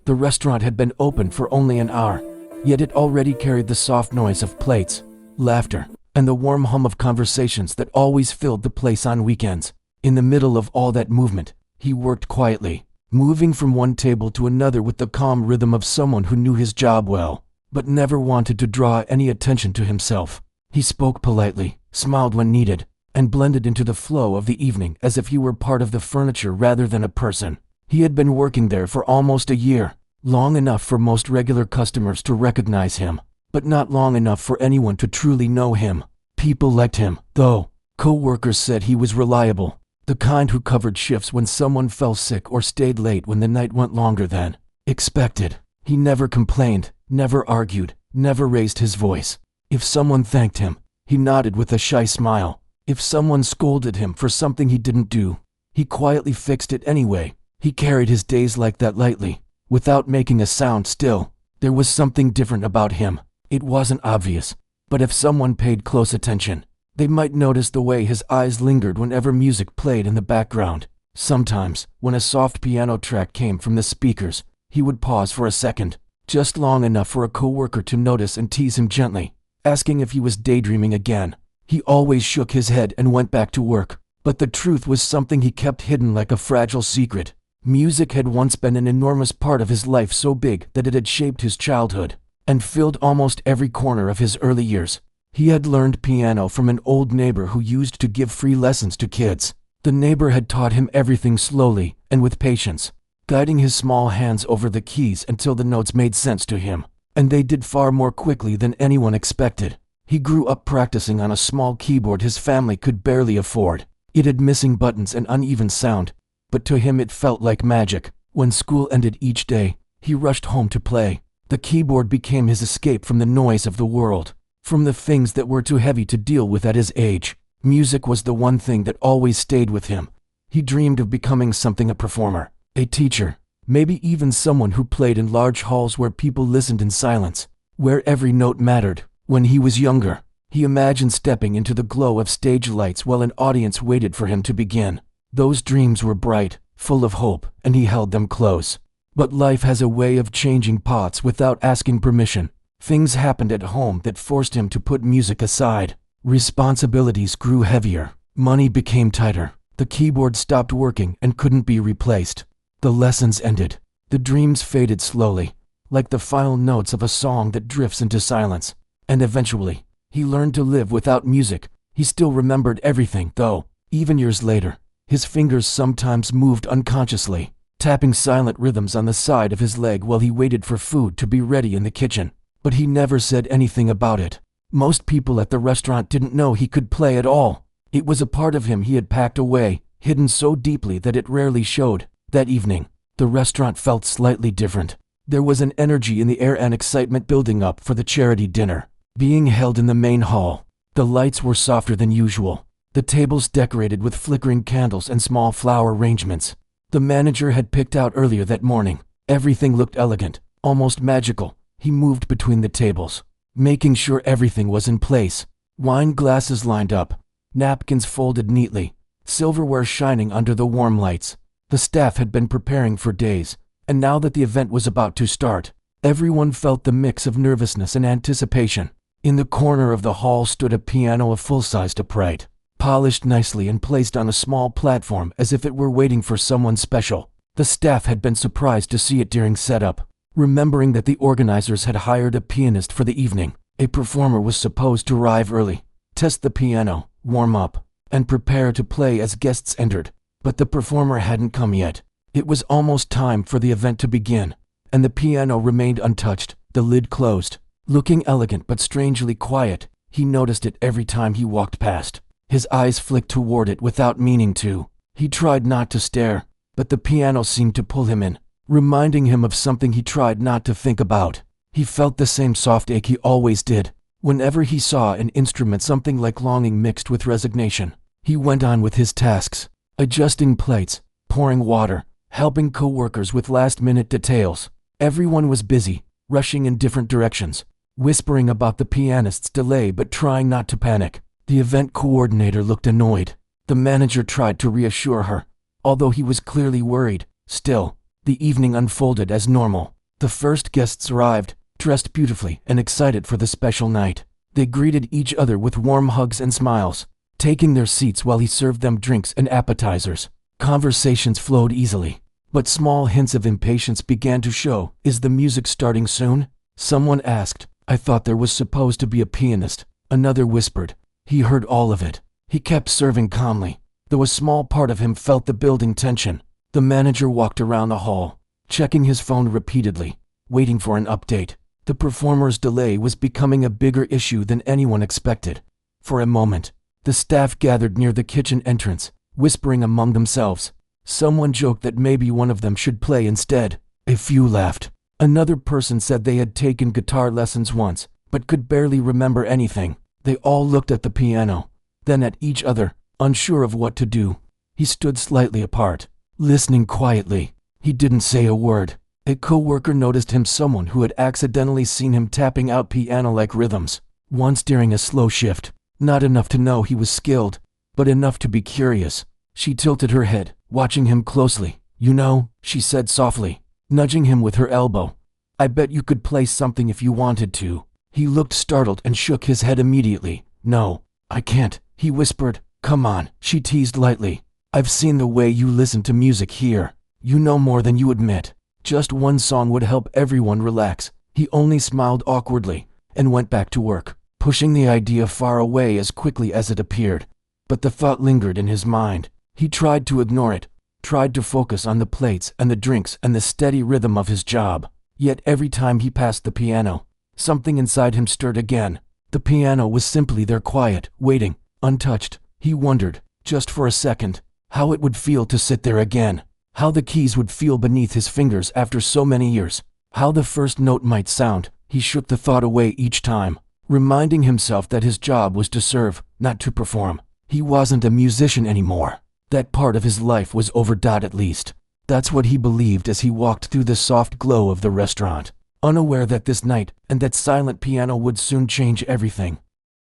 The restaurant had been open for only an hour, yet it already carried the soft noise of plates, laughter, and the warm hum of conversations that always filled the place on weekends. In the middle of all that movement, he worked quietly, moving from one table to another with the calm rhythm of someone who knew his job well, but never wanted to draw any attention to himself. He spoke politely, smiled when needed, and blended into the flow of the evening as if he were part of the furniture rather than a person. He had been working there for almost a year, long enough for most regular customers to recognize him, but not long enough for anyone to truly know him. People liked him, though. Co-workers said he was reliable, the kind who covered shifts when someone fell sick or stayed late when the night went longer than expected. He never complained, never argued, never raised his voice. If someone thanked him, he nodded with a shy smile. If someone scolded him for something he didn't do, he quietly fixed it anyway. He carried his days like that lightly, without making a sound. Still, there was something different about him. It wasn't obvious, but if someone paid close attention, they might notice the way his eyes lingered whenever music played in the background. Sometimes, when a soft piano track came from the speakers, he would pause for a second, just long enough for a coworker to notice and tease him gently, asking if he was daydreaming again. He always shook his head and went back to work, but the truth was something he kept hidden like a fragile secret. Music had once been an enormous part of his life, so big that it had shaped his childhood and filled almost every corner of his early years. He had learned piano from an old neighbor who used to give free lessons to kids. The neighbor had taught him everything slowly and with patience, guiding his small hands over the keys until the notes made sense to him, and they did far more quickly than anyone expected. He grew up practicing on a small keyboard his family could barely afford. It had missing buttons and uneven sound, but to him it felt like magic. When school ended each day, he rushed home to play. The keyboard became his escape from the noise of the world, from the things that were too heavy to deal with at his age. Music was the one thing that always stayed with him. He dreamed of becoming something: a performer, a teacher, maybe even someone who played in large halls where people listened in silence, where every note mattered. When he was younger, he imagined stepping into the glow of stage lights while an audience waited for him to begin. Those dreams were bright, full of hope, and he held them close. But life has a way of changing paths without asking permission. Things happened at home that forced him to put music aside. Responsibilities grew heavier, money became tighter, the keyboard stopped working and couldn't be replaced. The lessons ended, the dreams faded slowly, like the final notes of a song that drifts into silence. And eventually, he learned to live without music. He still remembered everything, though. Even years later, his fingers sometimes moved unconsciously, tapping silent rhythms on the side of his leg while he waited for food to be ready in the kitchen. But he never said anything about it. Most people at the restaurant didn't know he could play at all. It was a part of him he had packed away, hidden so deeply that it rarely showed. That evening, the restaurant felt slightly different. There was an energy in the air and excitement building up for the charity dinner being held in the main hall. The lights were softer than usual, the tables decorated with flickering candles and small flower arrangements the manager had picked out earlier that morning. Everything looked elegant, almost magical. He moved between the tables, making sure everything was in place. Wine glasses lined up, napkins folded neatly, silverware shining under the warm lights. The staff had been preparing for days, and now that the event was about to start, everyone felt the mix of nervousness and anticipation. In the corner of the hall stood a piano, a full-sized upright, polished nicely and placed on a small platform as if it were waiting for someone special. The staff had been surprised to see it during setup, remembering that the organizers had hired a pianist for the evening. A performer was supposed to arrive early, test the piano, warm up, and prepare to play as guests entered. But the performer hadn't come yet. It was almost time for the event to begin, and the piano remained untouched, the lid closed. Looking elegant but strangely quiet, he noticed it every time he walked past. His eyes flicked toward it without meaning to. He tried not to stare, but the piano seemed to pull him in, reminding him of something he tried not to think about. He felt the same soft ache he always did whenever he saw an instrument, something like longing mixed with resignation. He went on with his tasks, adjusting plates, pouring water, helping coworkers with last-minute details. Everyone was busy, rushing in different directions, whispering about the pianist's delay but trying not to panic. The event coordinator looked annoyed. The manager tried to reassure her, although he was clearly worried. Still, the evening unfolded as normal. The first guests arrived, dressed beautifully and excited for the special night. They greeted each other with warm hugs and smiles, taking their seats while he served them drinks and appetizers. Conversations flowed easily, but small hints of impatience began to show. Is the music starting soon? Someone asked. I thought there was supposed to be a pianist. Another whispered. He heard all of it. He kept serving calmly, though a small part of him felt the building tension. The manager walked around the hall, checking his phone repeatedly, waiting for an update. The performer's delay was becoming a bigger issue than anyone expected. For a moment, the staff gathered near the kitchen entrance, whispering among themselves. Someone joked that maybe one of them should play instead. A few laughed. Another person said they had taken guitar lessons once, but could barely remember anything. They all looked at the piano, then at each other, unsure of what to do. He stood slightly apart, listening quietly. He didn't say a word. A co-worker noticed him, someone who had accidentally seen him tapping out piano-like rhythms, once during a slow shift. Not enough to know he was skilled, but enough to be curious. She tilted her head, watching him closely. You know, she said softly, nudging him with her elbow. I bet you could play something if you wanted to. He looked startled and shook his head immediately. No, I can't, he whispered. Come on, she teased lightly. I've seen the way you listen to music here. You know more than you admit. Just one song would help everyone relax. He only smiled awkwardly and went back to work, pushing the idea far away as quickly as it appeared. But the thought lingered in his mind. He tried to ignore it, tried to focus on the plates and the drinks and the steady rhythm of his job. Yet every time he passed the piano, something inside him stirred again. The piano was simply there, quiet, waiting, untouched. He wondered, just for a second, how it would feel to sit there again. How the keys would feel beneath his fingers after so many years. How the first note might sound. He shook the thought away each time, reminding himself that his job was to serve, not to perform. He wasn't a musician anymore. That part of his life was over. At least, that's what he believed as he walked through the soft glow of the restaurant, unaware that this night and that silent piano would soon change everything.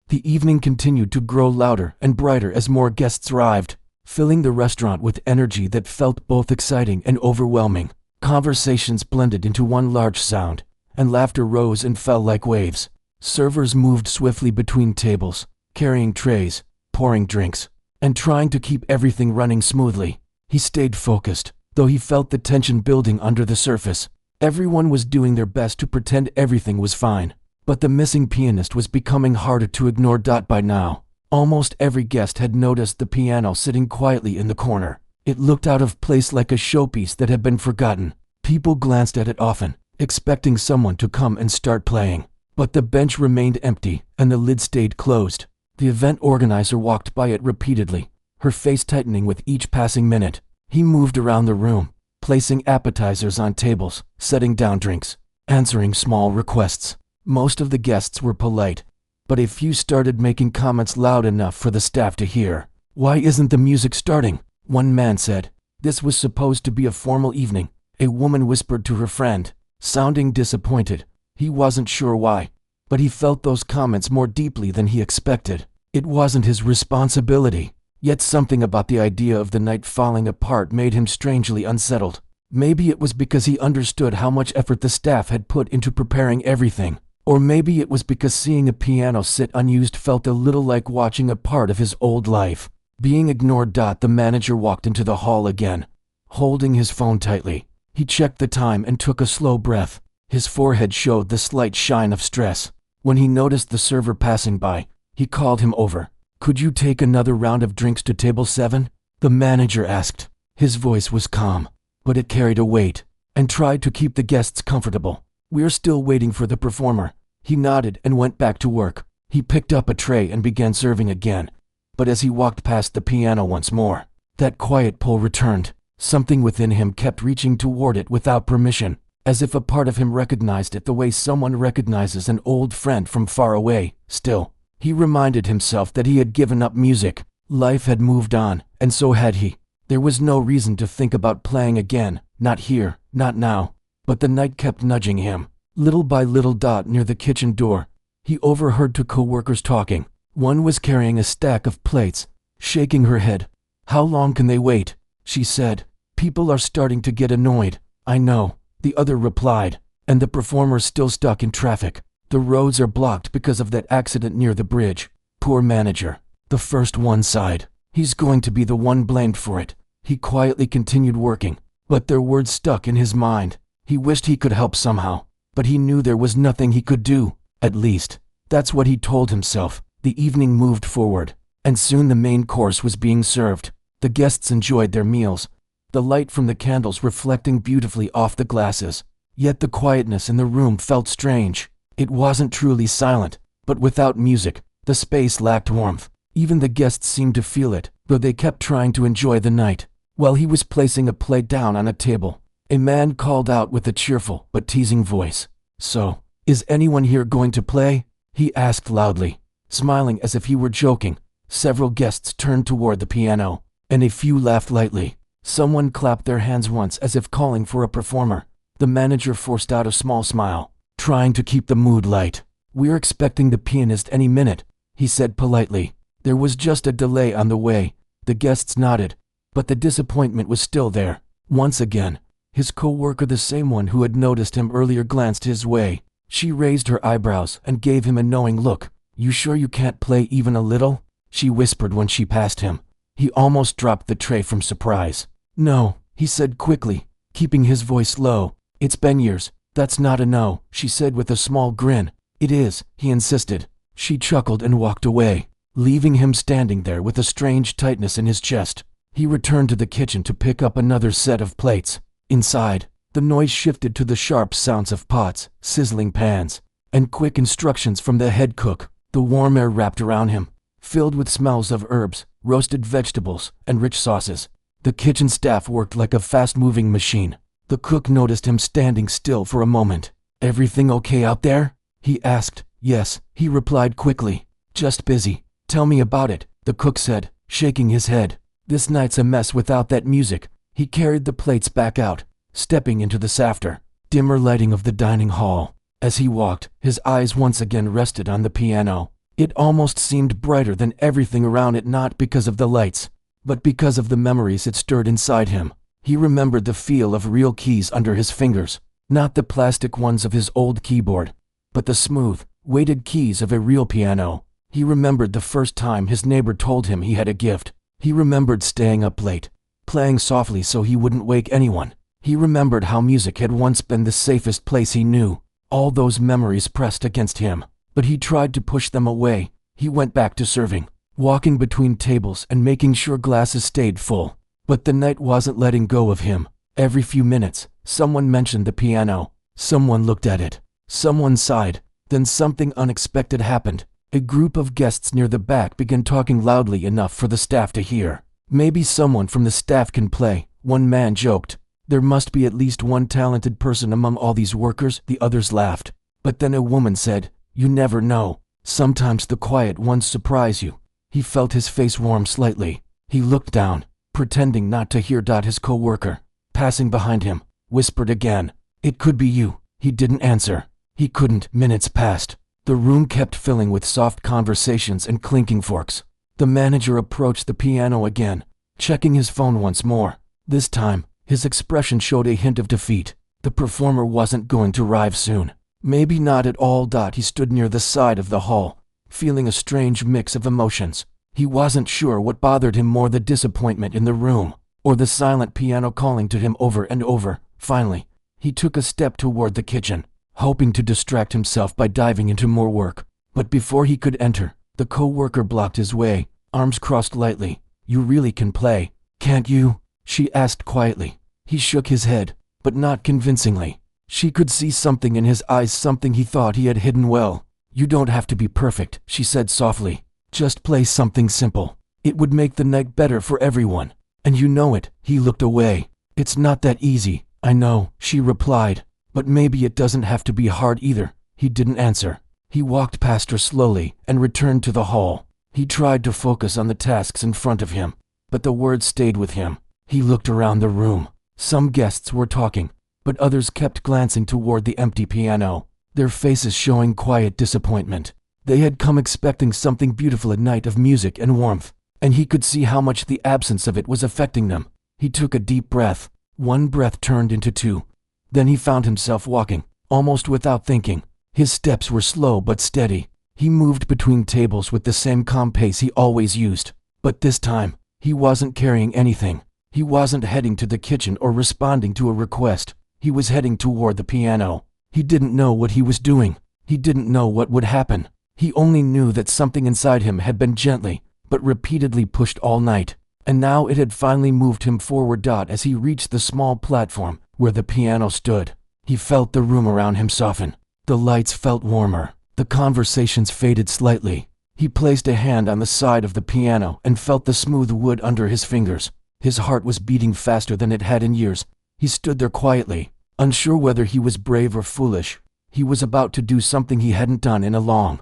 The evening continued to grow louder and brighter as more guests arrived, filling the restaurant with energy that felt both exciting and overwhelming. Conversations blended into one large sound, and laughter rose and fell like waves. Servers moved swiftly between tables, carrying trays, pouring drinks, and trying to keep everything running smoothly. He stayed focused, though he felt the tension building under the surface. Everyone was doing their best to pretend everything was fine, but the missing pianist was becoming harder to ignore. By now, almost every guest had noticed the piano sitting quietly in the corner. It looked out of place, like a showpiece that had been forgotten. People glanced at it often, expecting someone to come and start playing. But the bench remained empty, and the lid stayed closed. The event organizer walked by it repeatedly, her face tightening with each passing minute. He moved around the room, placing appetizers on tables, setting down drinks, answering small requests. Most of the guests were polite, but a few started making comments loud enough for the staff to hear. Why isn't the music starting? One man said. This was supposed to be a formal evening, a woman whispered to her friend, sounding disappointed. He wasn't sure why, but he felt those comments more deeply than he expected. It wasn't his responsibility, yet something about the idea of the night falling apart made him strangely unsettled. Maybe it was because he understood how much effort the staff had put into preparing everything. Or maybe it was because seeing a piano sit unused felt a little like watching a part of his old life being ignored. The manager walked into the hall again, holding his phone tightly. He checked the time and took a slow breath. His forehead showed the slight shine of stress. When he noticed the server passing by, he called him over. Could you take another round of drinks to table 7? The manager asked. His voice was calm, but it carried a weight, and tried to keep the guests comfortable. We're still waiting for the performer. He nodded and went back to work. He picked up a tray and began serving again. But as he walked past the piano once more, that quiet pull returned. Something within him kept reaching toward it without permission, as if a part of him recognized it the way someone recognizes an old friend from far away. Still, he reminded himself that he had given up music. Life had moved on, and so had he. There was no reason to think about playing again, not here, not now. But the night kept nudging him. Little by little. Near the kitchen door, he overheard two co-workers talking. One was carrying a stack of plates, shaking her head. How long can they wait? She said. People are starting to get annoyed. I know, the other replied. And the performer's still stuck in traffic. The roads are blocked because of that accident near the bridge. Poor manager. The first one sighed. He's going to be the one blamed for it. He quietly continued working, but their words stuck in his mind. He wished he could help somehow, but he knew there was nothing he could do. At least, that's what he told himself. The evening moved forward, and soon the main course was being served. The guests enjoyed their meals, the light from the candles reflecting beautifully off the glasses. Yet the quietness in the room felt strange. It wasn't truly silent, but without music, the space lacked warmth. Even the guests seemed to feel it, though they kept trying to enjoy the night. While he was placing a plate down on a table, a man called out with a cheerful but teasing voice. "So, is anyone here going to play?" he asked loudly, smiling as if he were joking. Several guests turned toward the piano, and a few laughed lightly. Someone clapped their hands once as if calling for a performer. The manager forced out a small smile, trying to keep the mood light. "We're expecting the pianist any minute," he said politely. There was just a delay on the way. The guests nodded, but the disappointment was still there. Once again, his co-worker, the same one who had noticed him earlier, glanced his way. She raised her eyebrows and gave him a knowing look. "You sure you can't play even a little?" she whispered when she passed him. He almost dropped the tray from surprise. "No," he said quickly, keeping his voice low. "It's been years." "That's not a no," she said with a small grin. "It is," he insisted. She chuckled and walked away, leaving him standing there with a strange tightness in his chest. He returned to the kitchen to pick up another set of plates. Inside, the noise shifted to the sharp sounds of pots, sizzling pans, and quick instructions from the head cook. The warm air wrapped around him, filled with smells of herbs, roasted vegetables, and rich sauces. The kitchen staff worked like a fast-moving machine. The cook noticed him standing still for a moment. "Everything okay out there?" he asked. "Yes," he replied quickly. "Just busy." "Tell me about it," the cook said, shaking his head. "This night's a mess without that music." He carried the plates back out, stepping into the softer, dimmer lighting of the dining hall. As he walked, his eyes once again rested on the piano. It almost seemed brighter than everything around it, not because of the lights, but because of the memories it stirred inside him. He remembered the feel of real keys under his fingers, not the plastic ones of his old keyboard, but the smooth, weighted keys of a real piano. He remembered the first time his neighbor told him he had a gift. He remembered staying up late, playing softly so he wouldn't wake anyone. He remembered how music had once been the safest place he knew. All those memories pressed against him, but he tried to push them away. He went back to serving, walking between tables and making sure glasses stayed full. But the night wasn't letting go of him. Every few minutes, someone mentioned the piano. Someone looked at it. Someone sighed. Then something unexpected happened. A group of guests near the back began talking loudly enough for the staff to hear. "Maybe someone from the staff can play," one man joked. "There must be at least one talented person among all these workers," the others laughed. But then a woman said, "You never know. Sometimes the quiet ones surprise you." He felt his face warm slightly. He looked down, pretending not to hear. His co-worker, passing behind him, whispered again, "It could be you." He didn't answer. He couldn't. Minutes passed. The room kept filling with soft conversations and clinking forks. The manager approached the piano again, checking his phone once more. This time, his expression showed a hint of defeat. The performer wasn't going to arrive soon. Maybe not at all. He stood near the side of the hall, feeling a strange mix of emotions. He wasn't sure what bothered him more, the disappointment in the room, or the silent piano calling to him over and over. Finally, he took a step toward the kitchen, hoping to distract himself by diving into more work. But before he could enter, the co-worker blocked his way, arms crossed lightly. "You really can play, can't you?" she asked quietly. He shook his head, but not convincingly. She could see something in his eyes, something he thought he had hidden well. "You don't have to be perfect," she said softly. "Just play something simple. It would make the night better for everyone. And you know it." He looked away. "It's not that easy." "I know," she replied. "But maybe it doesn't have to be hard either." He didn't answer. He walked past her slowly and returned to the hall. He tried to focus on the tasks in front of him, but the words stayed with him. He looked around the room. Some guests were talking, but others kept glancing toward the empty piano, their faces showing quiet disappointment. They had come expecting something beautiful, a night of music and warmth, and he could see how much the absence of it was affecting them. He took a deep breath. One breath turned into two. Then he found himself walking, almost without thinking. His steps were slow but steady. He moved between tables with the same calm pace he always used. But this time, he wasn't carrying anything. He wasn't heading to the kitchen or responding to a request. He was heading toward the piano. He didn't know what he was doing. He didn't know what would happen. He only knew that something inside him had been gently, but repeatedly pushed all night. And now it had finally moved him forward. As he reached the small platform where the piano stood, he felt the room around him soften. The lights felt warmer. The conversations faded slightly. He placed a hand on the side of the piano and felt the smooth wood under his fingers. His heart was beating faster than it had in years. He stood there quietly, unsure whether he was brave or foolish. He was about to do something he hadn't done in a long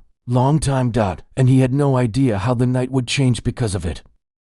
time. And he had no idea how the night would change because of it.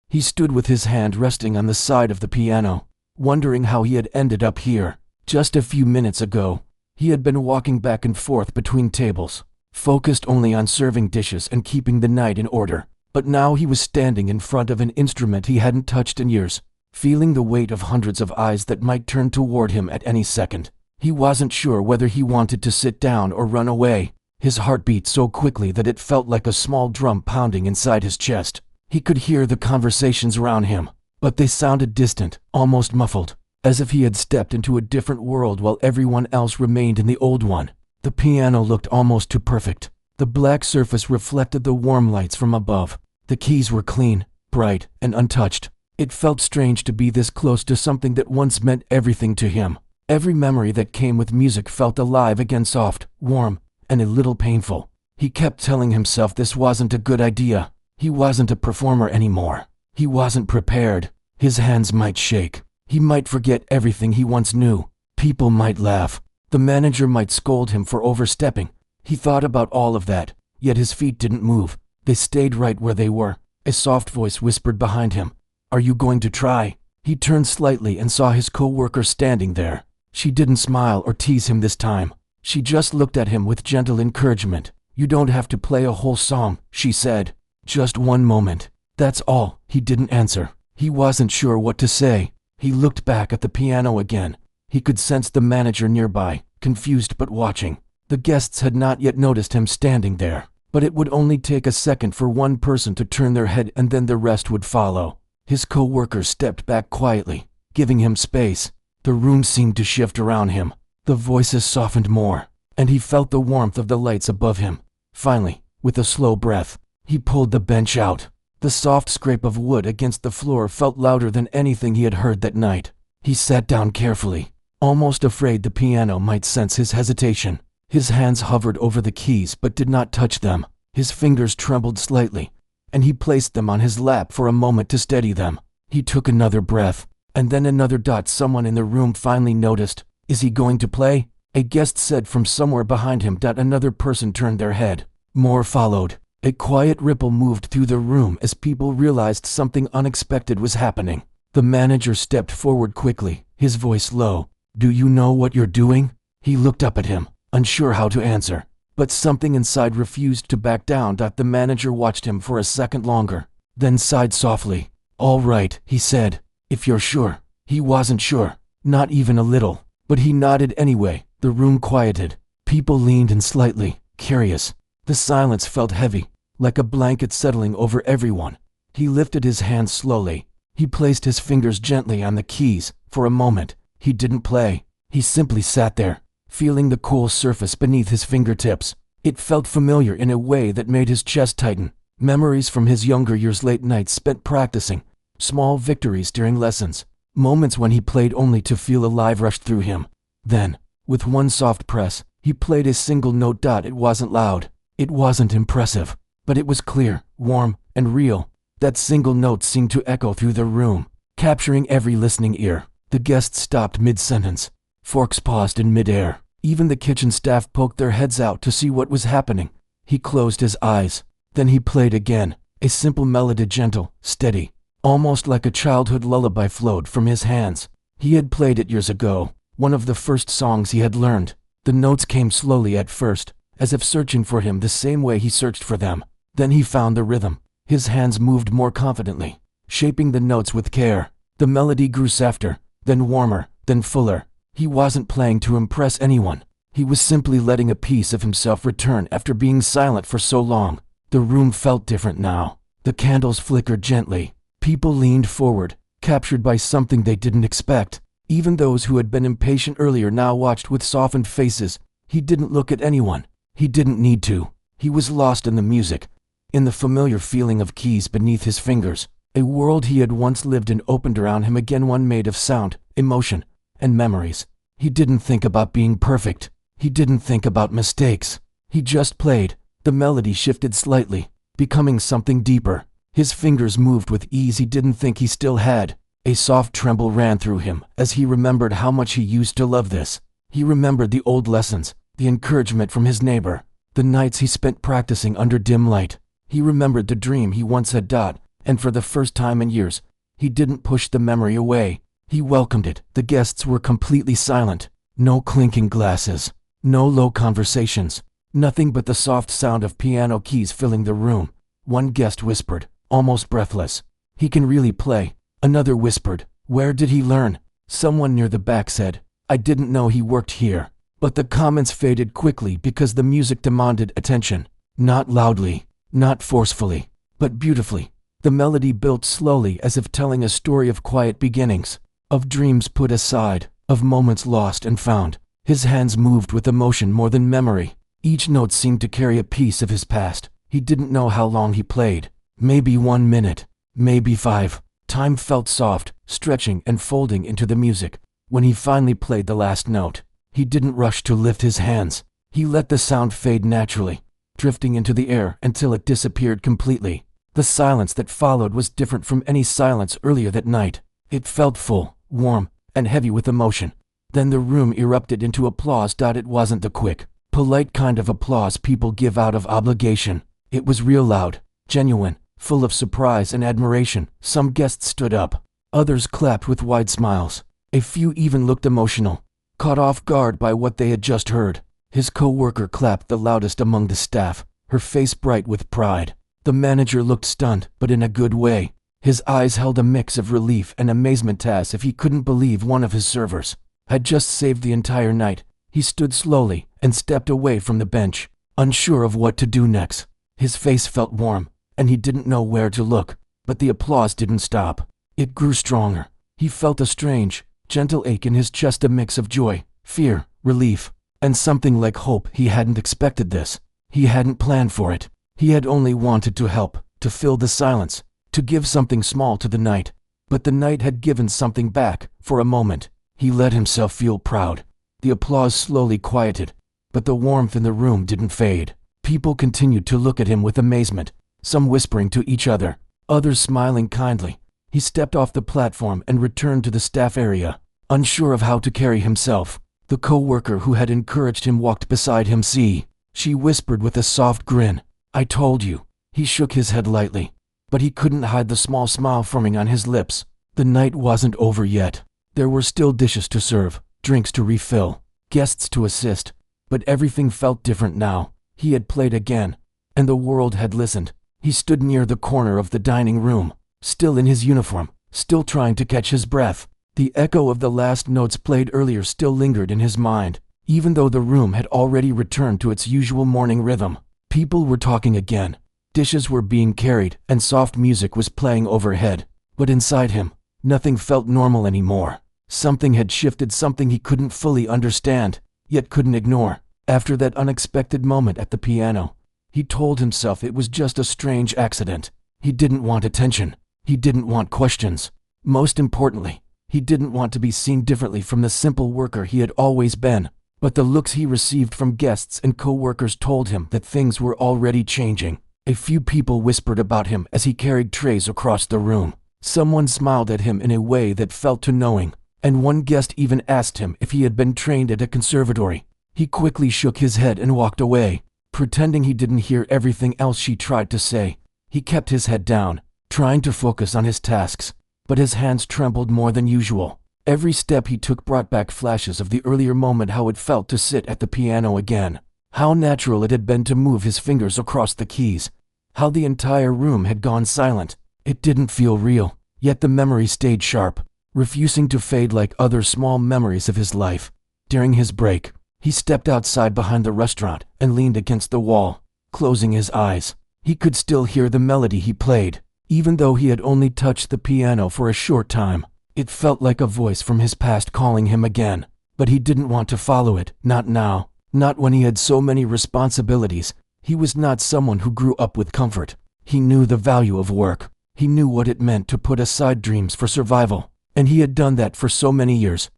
He stood with his hand resting on the side of the piano, wondering how he had ended up here. Just a few minutes ago, he had been walking back and forth between tables, focused only on serving dishes and keeping the night in order. But now he was standing in front of an instrument he hadn't touched in years, feeling the weight of hundreds of eyes that might turn toward him at any second. He wasn't sure whether he wanted to sit down or run away. His heart beat so quickly that it felt like a small drum pounding inside his chest. He could hear the conversations around him, but they sounded distant, almost muffled, as if he had stepped into a different world while everyone else remained in the old one. The piano looked almost too perfect. The black surface reflected the warm lights from above. The keys were clean, bright, and untouched. It felt strange to be this close to something that once meant everything to him. Every memory that came with music felt alive again, soft, warm, and a little painful. He kept telling himself this wasn't a good idea. He wasn't a performer anymore. He wasn't prepared. His hands might shake. He might forget everything he once knew. People might laugh. The manager might scold him for overstepping. He thought about all of that, yet his feet didn't move. They stayed right where they were. A soft voice whispered behind him, "Are you going to try?" He turned slightly and saw his co-worker standing there. She didn't smile or tease him this time. She just looked at him with gentle encouragement. "You don't have to play a whole song," she said. "Just one moment. That's all." He didn't answer. He wasn't sure what to say. He looked back at the piano again. He could sense the manager nearby, confused but watching. The guests had not yet noticed him standing there, but it would only take a second for one person to turn their head and then the rest would follow. His co-worker stepped back quietly, giving him space. The room seemed to shift around him. The voices softened more, and he felt the warmth of the lights above him. Finally, with a slow breath, he pulled the bench out. The soft scrape of wood against the floor felt louder than anything he had heard that night. He sat down carefully, almost afraid the piano might sense his hesitation. His hands hovered over the keys but did not touch them. His fingers trembled slightly, and he placed them on his lap for a moment to steady them. He took another breath, and then another. Someone in the room finally noticed. "Is he going to play?" a guest said from somewhere behind him. Another person turned their head. More followed. A quiet ripple moved through the room as people realized something unexpected was happening. The manager stepped forward quickly, his voice low. "Do you know what you're doing?" He looked up at him, unsure how to answer, but something inside refused to back down. The manager watched him for a second longer, then sighed softly. "All right," he said. "If you're sure." He wasn't sure, not even a little, but he nodded anyway. The room quieted. People leaned in slightly, curious. The silence felt heavy, like a blanket settling over everyone. He lifted his hands slowly. He placed his fingers gently on the keys. For a moment, he didn't play. He simply sat there, feeling the cool surface beneath his fingertips. It felt familiar in a way that made his chest tighten. Memories from his younger years, late nights spent practicing, small victories during lessons, moments when he played only to feel alive rush through him. Then, with one soft press, he played a single note. It wasn't loud. It wasn't impressive, but it was clear, warm, and real. That single note seemed to echo through the room, capturing every listening ear. The guests stopped mid-sentence. Forks paused in mid-air. Even the kitchen staff poked their heads out to see what was happening. He closed his eyes. Then he played again. A simple melody, gentle, steady, almost like a childhood lullaby, flowed from his hands. He had played it years ago, one of the first songs he had learned. The notes came slowly at first, as if searching for him the same way he searched for them. Then he found the rhythm. His hands moved more confidently, shaping the notes with care. The melody grew softer, then warmer, then fuller. He wasn't playing to impress anyone. He was simply letting a piece of himself return after being silent for so long. The room felt different now. The candles flickered gently. People leaned forward, captured by something they didn't expect. Even those who had been impatient earlier now watched with softened faces. He didn't look at anyone. He didn't need to. He was lost in the music, in the familiar feeling of keys beneath his fingers. A world he had once lived in opened around him again, one made of sound, emotion, and memories. He didn't think about being perfect. He didn't think about mistakes. He just played. The melody shifted slightly, becoming something deeper. His fingers moved with ease he didn't think he still had. A soft tremble ran through him as he remembered how much he used to love this. He remembered the old lessons, the encouragement from his neighbor, the nights he spent practicing under dim light. He remembered the dream he once had done, and for the first time in years, he didn't push the memory away. He welcomed it. The guests were completely silent. No clinking glasses. No low conversations. Nothing but the soft sound of piano keys filling the room. One guest whispered, almost breathless, "He can really play." Another whispered, "Where did he learn?" Someone near the back said, "I didn't know he worked here." But the comments faded quickly because the music demanded attention. Not loudly, not forcefully, but beautifully. The melody built slowly, as if telling a story of quiet beginnings, of dreams put aside, of moments lost and found. His hands moved with emotion more than memory. Each note seemed to carry a piece of his past. He didn't know how long he played. Maybe 1 minute, maybe 5. Time felt soft, stretching and folding into the music. When he finally played the last note, he didn't rush to lift his hands. He let the sound fade naturally, drifting into the air until it disappeared completely. The silence that followed was different from any silence earlier that night. It felt full, warm, and heavy with emotion. Then the room erupted into applause. It wasn't the quick, polite kind of applause people give out of obligation. It was real loud, genuine, full of surprise and admiration. Some guests stood up. Others clapped with wide smiles. A few even looked emotional, caught off guard by what they had just heard. His co-worker clapped the loudest among the staff, her face bright with pride. The manager looked stunned, but in a good way. His eyes held a mix of relief and amazement, as if he couldn't believe one of his servers had just saved the entire night. He stood slowly and stepped away from the bench, unsure of what to do next. His face felt warm, and he didn't know where to look. But the applause didn't stop. It grew stronger. He felt a strange, gentle ache in his chest, a mix of joy, fear, relief, and something like hope. He hadn't expected this. He hadn't planned for it. He had only wanted to help, to fill the silence, to give something small to the night. But the night had given something back. For a moment, he let himself feel proud. The applause slowly quieted, but the warmth in the room didn't fade. People continued to look at him with amazement, some whispering to each other, others smiling kindly. He stepped off the platform and returned to the staff area, unsure of how to carry himself. The co-worker who had encouraged him walked beside him. "See," she whispered with a soft grin. "I told you." He shook his head lightly, but he couldn't hide the small smile forming on his lips. The night wasn't over yet. There were still dishes to serve, drinks to refill, guests to assist, but everything felt different now. He had played again, and the world had listened. He stood near the corner of the dining room, still in his uniform, still trying to catch his breath. The echo of the last notes played earlier still lingered in his mind, even though the room had already returned to its usual morning rhythm. People were talking again. Dishes were being carried, and soft music was playing overhead. But inside him, nothing felt normal anymore. Something had shifted, something he couldn't fully understand, yet couldn't ignore. After that unexpected moment at the piano, he told himself it was just a strange accident. He didn't want attention. He didn't want questions. Most importantly, he didn't want to be seen differently from the simple worker he had always been. But the looks he received from guests and co-workers told him that things were already changing. A few people whispered about him as he carried trays across the room. Someone smiled at him in a way that felt too knowing, and one guest even asked him if he had been trained at a conservatory. He quickly shook his head and walked away, pretending he didn't hear everything else she tried to say. He kept his head down, trying to focus on his tasks, but his hands trembled more than usual. Every step he took brought back flashes of the earlier moment, how it felt to sit at the piano again, how natural it had been to move his fingers across the keys, how the entire room had gone silent. It didn't feel real, yet the memory stayed sharp, refusing to fade like other small memories of his life. During his break, He stepped outside behind the restaurant and leaned against the wall, closing his eyes. He could still hear the melody he played, even though he had only touched the piano for a short time. It felt like a voice from his past calling him again, but he didn't want to follow it, not now, not when he had so many responsibilities. He was not someone who grew up with comfort. He knew the value of work. He knew what it meant to put aside dreams for survival, and he had done that for so many years.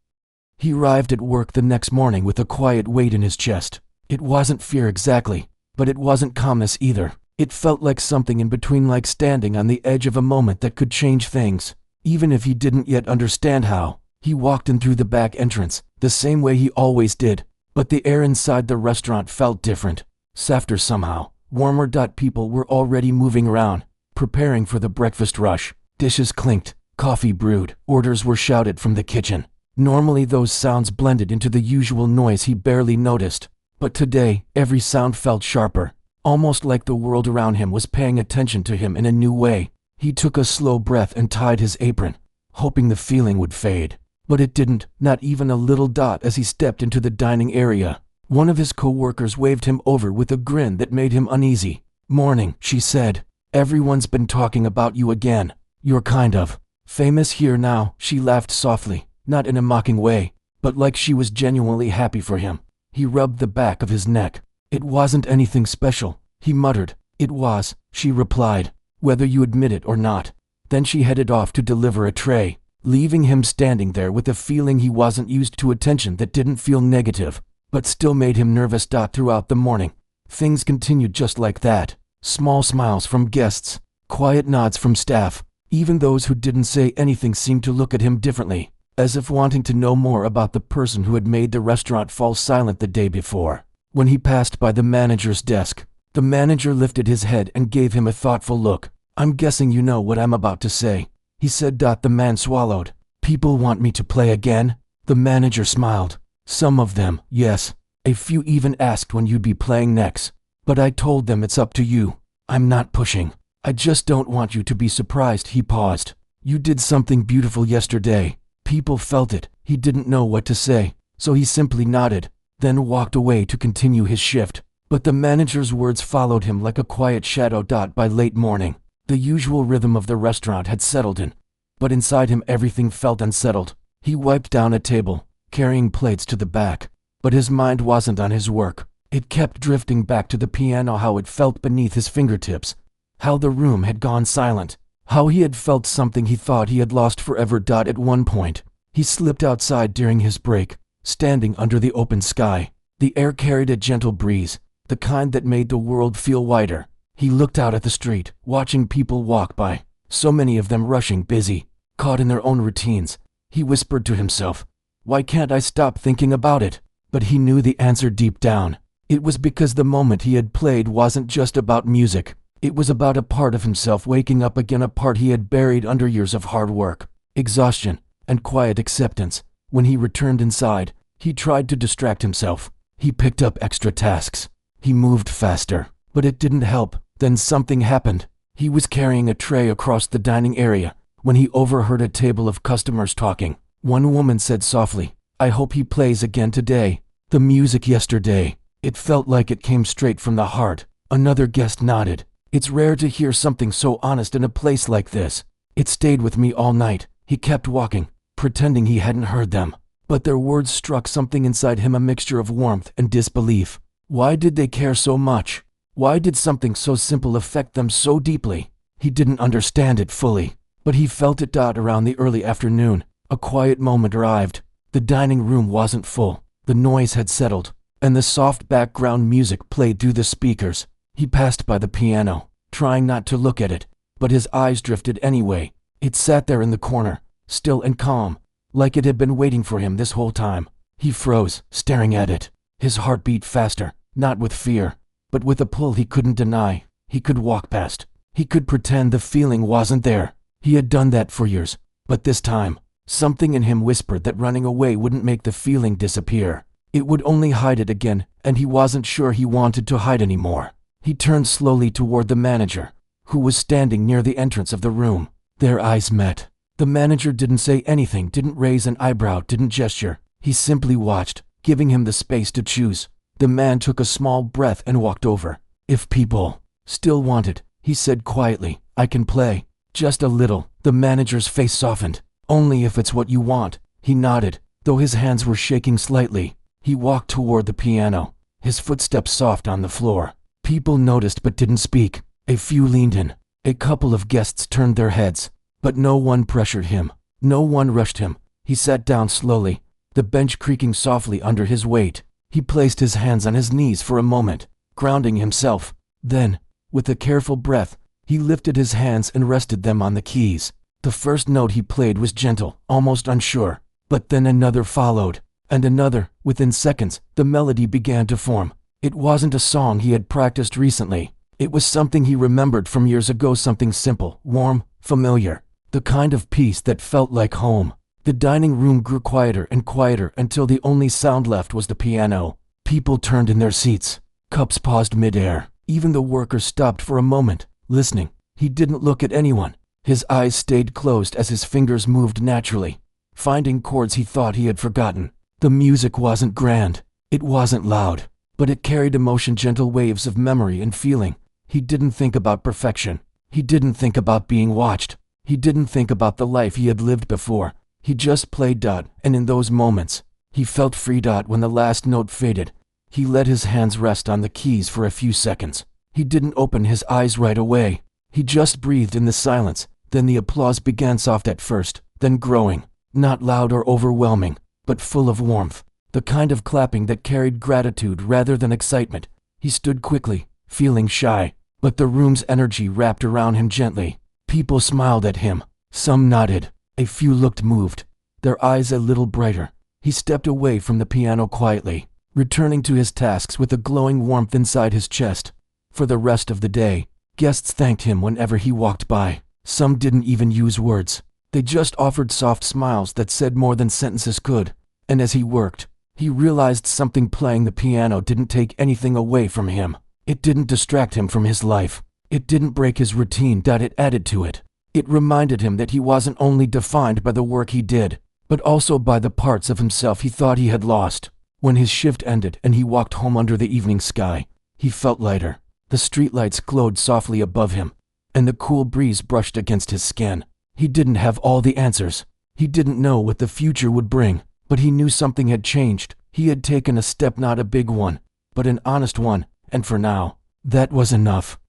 He arrived at work the next morning with a quiet weight in his chest. It wasn't fear exactly, but it wasn't calmness either. It felt like something in between, like standing on the edge of a moment that could change things, even if he didn't yet understand how. He walked in through the back entrance, the same way he always did, but the air inside the restaurant felt different, softer somehow, warmer. People were already moving around, preparing for the breakfast rush. Dishes clinked, coffee brewed, orders were shouted from the kitchen. Normally those sounds blended into the usual noise he barely noticed, but today every sound felt sharper, almost like the world around him was paying attention to him in a new way. He took a slow breath and tied his apron, hoping the feeling would fade. But it didn't, not even a little. As he stepped into the dining area, one of his co-workers waved him over with a grin that made him uneasy. "Morning," she said. "Everyone's been talking about you again. You're kind of famous here now." She laughed softly, not in a mocking way, but like she was genuinely happy for him. He rubbed the back of his neck. "It wasn't anything special," he muttered. "It was," she replied, "whether you admit it or not." Then she headed off to deliver a tray, leaving him standing there with a feeling he wasn't used to. Attention that didn't feel negative, but still made him nervous. Throughout the morning, things continued just like that. Small smiles from guests, quiet nods from staff. Even those who didn't say anything seemed to look at him differently, as if wanting to know more about the person who had made the restaurant fall silent the day before. When he passed by the manager's desk, the manager lifted his head and gave him a thoughtful look. "I'm guessing you know what I'm about to say," he said. The man swallowed. "People want me to play again?" The manager smiled. "Some of them, yes. A few even asked when you'd be playing next. But I told them it's up to you. I'm not pushing. I just don't want you to be surprised." He paused. "You did something beautiful yesterday. People felt it." He didn't know what to say, so he simply nodded, then walked away to continue his shift. But the manager's words followed him like a quiet shadow. By late morning, the usual rhythm of the restaurant had settled in, but inside him everything felt unsettled. He wiped down a table, carrying plates to the back, but his mind wasn't on his work. It kept drifting back to the piano, how it felt beneath his fingertips, how the room had gone silent, how he had felt something he thought he had lost forever. At one point, he slipped outside during his break, standing under the open sky. The air carried a gentle breeze, the kind that made the world feel wider. He looked out at the street, watching people walk by, so many of them rushing, busy, caught in their own routines. He whispered to himself, "Why can't I stop thinking about it?" But he knew the answer deep down. It was because the moment he had played wasn't just about music. It was about a part of himself waking up again, a part he had buried under years of hard work, exhaustion, and quiet acceptance. When he returned inside, he tried to distract himself. He picked up extra tasks. He moved faster, but it didn't help. Then something happened. He was carrying a tray across the dining area when he overheard a table of customers talking. One woman said softly, "I hope he plays again today. The music yesterday, it felt like it came straight from the heart." Another guest nodded. "It's rare to hear something so honest in a place like this." It stayed with me all night. He kept walking, pretending he hadn't heard them, but their words struck something inside him, a mixture of warmth and disbelief. Why did they care so much? Why did something so simple affect them so deeply? He didn't understand it fully, but he felt it. Around the early afternoon, a quiet moment arrived. The dining room wasn't full. The noise had settled, and the soft background music played through the speakers. He passed by the piano, trying not to look at it, but his eyes drifted anyway. It sat there in the corner, still and calm, like it had been waiting for him this whole time. He froze, staring at it. His heart beat faster, not with fear, but with a pull he couldn't deny. He could walk past. He could pretend the feeling wasn't there. He had done that for years, but this time, something in him whispered that running away wouldn't make the feeling disappear. It would only hide it again, and he wasn't sure he wanted to hide anymore. He turned slowly toward the manager, who was standing near the entrance of the room. Their eyes met. The manager didn't say anything, didn't raise an eyebrow, didn't gesture. He simply watched, giving him the space to choose. The man took a small breath and walked over. "If people still want it," he said quietly, "I can play. Just a little." The manager's face softened. "Only if it's what you want." He nodded, though his hands were shaking slightly. He walked toward the piano, his footsteps soft on the floor. People noticed but didn't speak. A few leaned in. A couple of guests turned their heads. But no one pressured him. No one rushed him. He sat down slowly, the bench creaking softly under his weight. He placed his hands on his knees for a moment, grounding himself. Then, with a careful breath, he lifted his hands and rested them on the keys. The first note he played was gentle, almost unsure. But then another followed, and another. Within seconds, the melody began to form. It wasn't a song he had practiced recently. It was something he remembered from years ago, something simple, warm, familiar. The kind of peace that felt like home. The dining room grew quieter and quieter until the only sound left was the piano. People turned in their seats. Cups paused mid-air. Even the workers stopped for a moment, listening. He didn't look at anyone. His eyes stayed closed as his fingers moved naturally, finding chords he thought he had forgotten. The music wasn't grand. It wasn't loud, but it carried emotion, gentle waves of memory and feeling. He didn't think about perfection. He didn't think about being watched. He didn't think about the life he had lived before. He just played. And in those moments, he felt free. When the last note faded, he let his hands rest on the keys for a few seconds. He didn't open his eyes right away. He just breathed in the silence. Then the applause began, soft at first, then growing, not loud or overwhelming, but full of warmth, the kind of clapping that carried gratitude rather than excitement. He stood quickly, feeling shy, but the room's energy wrapped around him gently. People smiled at him. Some nodded. A few looked moved, their eyes a little brighter. He stepped away from the piano quietly, returning to his tasks with a glowing warmth inside his chest. For the rest of the day, guests thanked him whenever he walked by. Some didn't even use words. They just offered soft smiles that said more than sentences could. And as he worked, he realized something: playing the piano didn't take anything away from him. It didn't distract him from his life. It didn't break his routine. It added to it. It reminded him that he wasn't only defined by the work he did, but also by the parts of himself he thought he had lost. When his shift ended and he walked home under the evening sky, he felt lighter. The streetlights glowed softly above him, and the cool breeze brushed against his skin. He didn't have all the answers. He didn't know what the future would bring, but he knew something had changed. He had taken a step, not a big one, but an honest one, and for now, that was enough.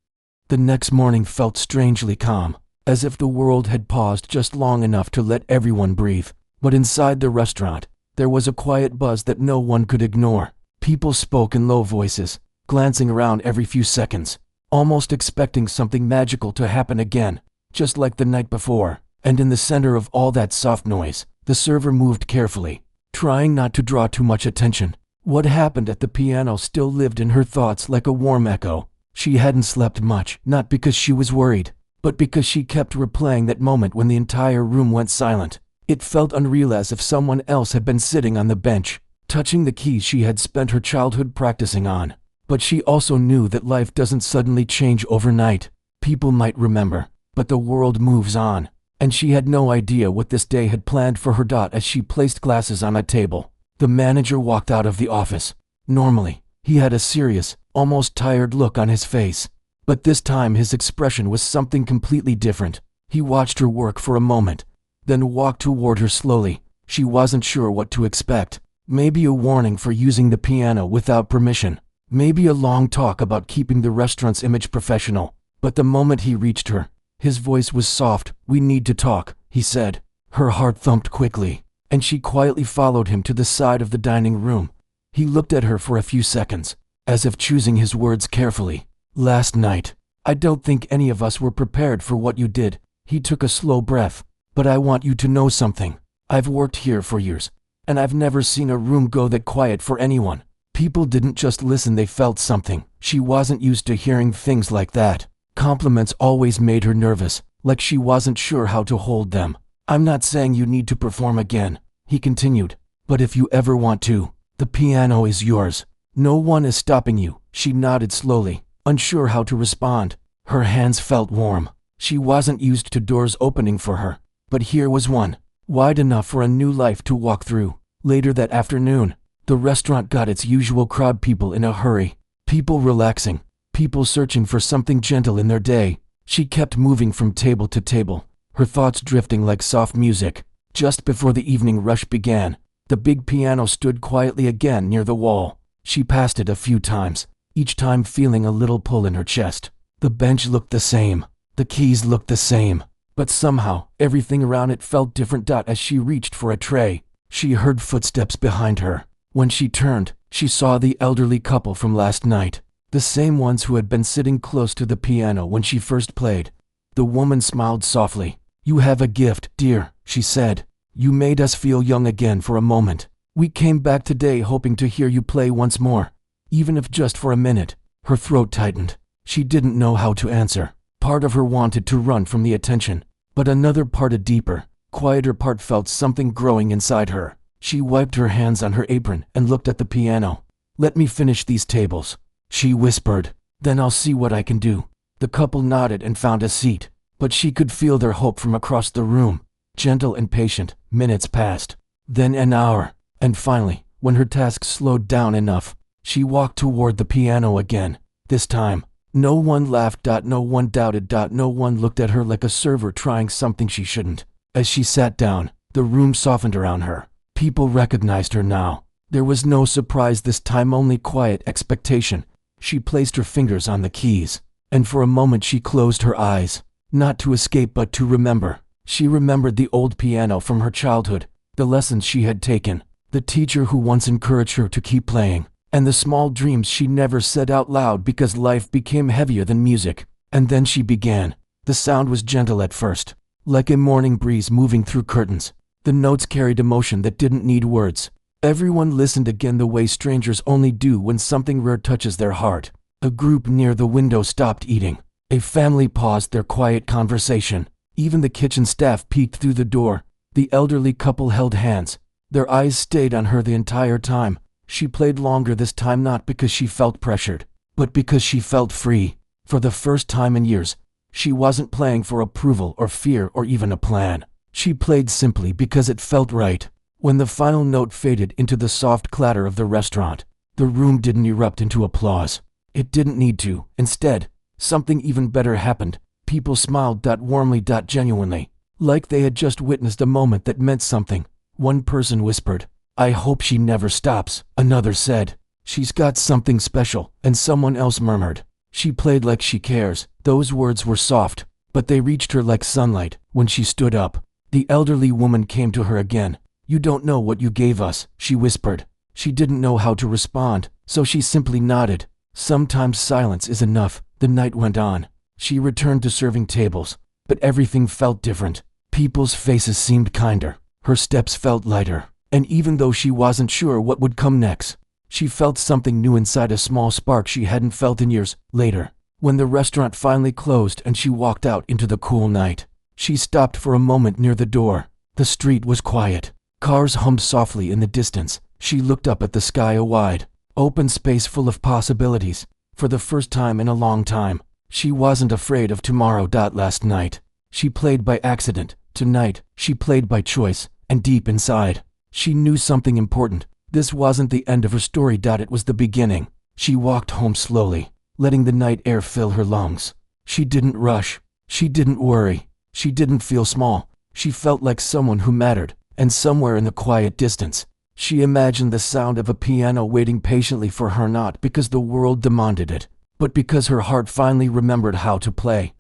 The next morning felt strangely calm, as if the world had paused just long enough to let everyone breathe. But inside the restaurant, there was a quiet buzz that no one could ignore. People spoke in low voices, glancing around every few seconds, almost expecting something magical to happen again, just like the night before. And in the center of all that soft noise, the server moved carefully, trying not to draw too much attention. What happened at the piano still lived in her thoughts like a warm echo. She hadn't slept much, not because she was worried, but because she kept replaying that moment when the entire room went silent. It felt unreal, as if someone else had been sitting on the bench, touching the keys she had spent her childhood practicing on. But she also knew that life doesn't suddenly change overnight. People might remember, but the world moves on. And she had no idea what this day had planned for her. As she placed glasses on a table, the manager walked out of the office. Normally, he had a serious, almost tired look on his face. But this time his expression was something completely different. He watched her work for a moment, then walked toward her slowly. She wasn't sure what to expect. Maybe a warning for using the piano without permission. Maybe a long talk about keeping the restaurant's image professional. But the moment he reached her, his voice was soft. "We need to talk," he said. Her heart thumped quickly, and she quietly followed him to the side of the dining room. He looked at her for a few seconds, as if choosing his words carefully. "Last night, I don't think any of us were prepared for what you did." He took a slow breath. "But I want you to know something. I've worked here for years, and I've never seen a room go that quiet for anyone." People didn't just listen, they felt something. She wasn't used to hearing things like that. Compliments always made her nervous, like she wasn't sure how to hold them. "I'm not saying you need to perform again," he continued, "but if you ever want to, the piano is yours. No one is stopping you." She nodded slowly, unsure how to respond. Her hands felt warm. She wasn't used to doors opening for her, but here was one, wide enough for a new life to walk through. Later that afternoon, The restaurant got its usual crowd, people in a hurry, people relaxing, people searching for something gentle in their day. She kept moving from table to table, her thoughts drifting like soft music. Just before the evening rush began, the big piano stood quietly again near the wall. She passed it a few times, each time feeling a little pull in her chest. The bench looked the same, the keys looked the same, but somehow everything around it felt different. As she reached for a tray, she heard footsteps behind her. When she turned, she saw the elderly couple from last night, the same ones who had been sitting close to the piano when she first played. The woman smiled softly. "You have a gift, dear," she said. "You made us feel young again for a moment. We came back today hoping to hear you play once more, even if just for a minute." Her throat tightened. She didn't know how to answer. Part of her wanted to run from the attention, but another part, a deeper, quieter part, felt something growing inside her. She wiped her hands on her apron and looked at the piano. "Let me finish these tables," she whispered. "Then I'll see what I can do." The couple nodded and found a seat, but she could feel their hope from across the room. Gentle and patient, minutes passed, then an hour, and finally, when her task slowed down enough, she walked toward the piano again. This time, no one laughed. No one doubted. No one looked at her like a server trying something she shouldn't. As she sat down, the room softened around her. People recognized her now. There was no surprise this time, only quiet expectation. She placed her fingers on the keys, and for a moment she closed her eyes, not to escape but to remember. She remembered the old piano from her childhood, the lessons she had taken, the teacher who once encouraged her to keep playing, and the small dreams she never said out loud because life became heavier than music. And then she began. The sound was gentle at first, like a morning breeze moving through curtains. The notes carried emotion that didn't need words. Everyone listened again, the way strangers only do when something rare touches their heart. A group near the window stopped eating. A family paused their quiet conversation. Even the kitchen staff peeked through the door. The elderly couple held hands. Their eyes stayed on her the entire time. She played longer this time, not because she felt pressured, but because she felt free. For the first time in years, she wasn't playing for approval or fear or even a plan. She played simply because it felt right. When the final note faded into the soft clatter of the restaurant, the room didn't erupt into applause. It didn't need to. Instead, something even better happened. People smiled warmly, genuinely, like they had just witnessed a moment that meant something. One person whispered, "I hope she never stops." Another said, "She's got something special." And someone else murmured, "She played like she cares." Those words were soft, but they reached her like sunlight. When she stood up, the elderly woman came to her again. "You don't know what you gave us," she whispered. She didn't know how to respond, so she simply nodded. Sometimes silence is enough. The night went on. She returned to serving tables, but everything felt different. People's faces seemed kinder. Her steps felt lighter. And even though she wasn't sure what would come next, she felt something new inside, a small spark she hadn't felt in years. Later, when the restaurant finally closed and she walked out into the cool night, she stopped for a moment near the door. The street was quiet. Cars hummed softly in the distance. She looked up at the sky, a wide, open space full of possibilities. For the first time in a long time, she wasn't afraid of tomorrow. Last night, she played by accident. Tonight, she played by choice, and deep inside, she knew something important. This wasn't the end of her story. It was the beginning. She walked home slowly, letting the night air fill her lungs. She didn't rush. She didn't worry. She didn't feel small. She felt like someone who mattered. And somewhere in the quiet distance, she imagined the sound of a piano waiting patiently for her, not because the world demanded it, but because her heart finally remembered how to play.